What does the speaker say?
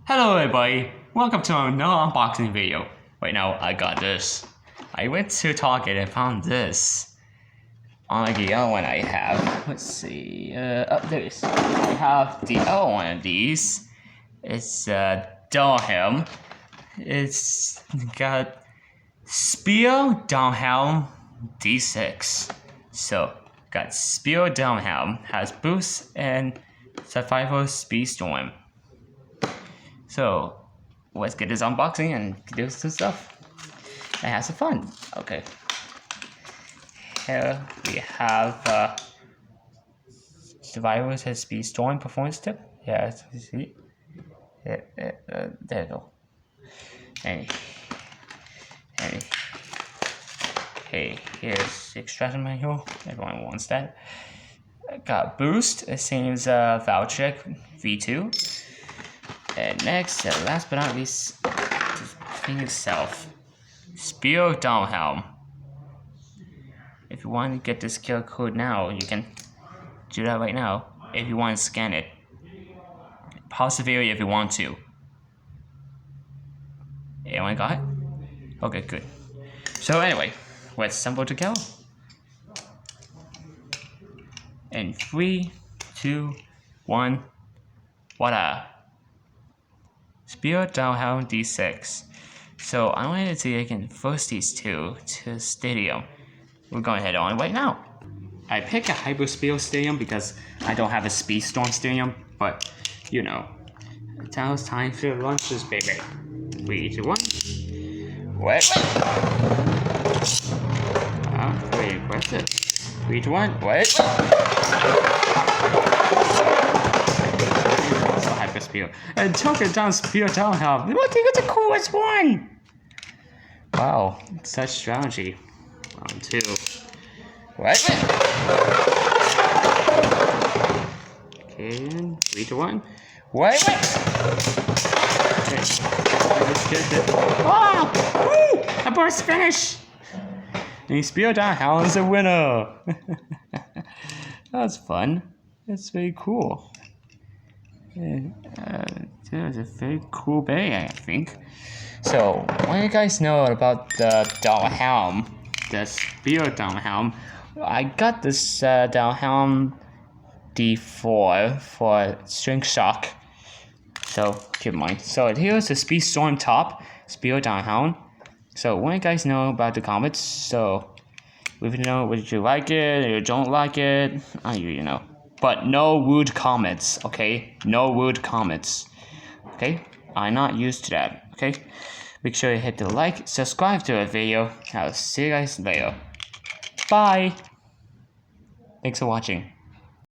Hello everybody, welcome to another unboxing video. Right now I got this. I went to Target and found this. Unlike the other one I have, let's see, there it is. I have the other one of these. It's Dullahan. It's got Spear Dullahan D6. So, got Spear Dullahan, has boost and survival speed storm. So, let's get this unboxing and do some stuff and have some fun. Okay. Here we have Survivors has speed storm performance tip. Yeah, you see. There you go. Hey, here's the extraction manual. Everyone wants that. I got boost. It seems Valcheck V2. And next, last but not least, the thing itself. Spear Dullahan. If you want to get this QR code now, you can do that right now. If you want to scan it. Pause the video if you want to. Anyone got it? Okay, good. So anyway, let's assemble together. In 3, 2, 1, voila. Spear Dullahan D6. So I wanted to see if I can force these two to Stadium. We're going to head on right now. I picked a Hyper Spear Stadium because I don't have a Speed Storm Stadium, but you know. Now it's time to launch this baby. 3, 2, 1. Wait. Pretty impressive. 3, 2, 1. Wait. Hyper Spear. And took it down Spear Dullahan. I think it's the coolest one! Wow, such strategy. Round 2. What? Okay, 3 to 1. Wait! Okay, let's get it. Oh! Woo! A burst finish! And Spear Dullahan is the winner! That's fun. That's very cool. That was a very cool bay, I think. So, what do you guys know about the Dullahan, the Spear Dullahan? I got this Dullahan D4 for String Shock. So, keep in mind. So, here's the Speed Storm top, Spear Dullahan. So, what do you guys know about the comments? So, if you know whether you like it or you don't like it, you know. But no rude comments, okay? No rude comments, okay? I'm not used to that, okay? Make sure you hit the like, subscribe to the video. I'll see you guys later. Bye! Thanks for watching.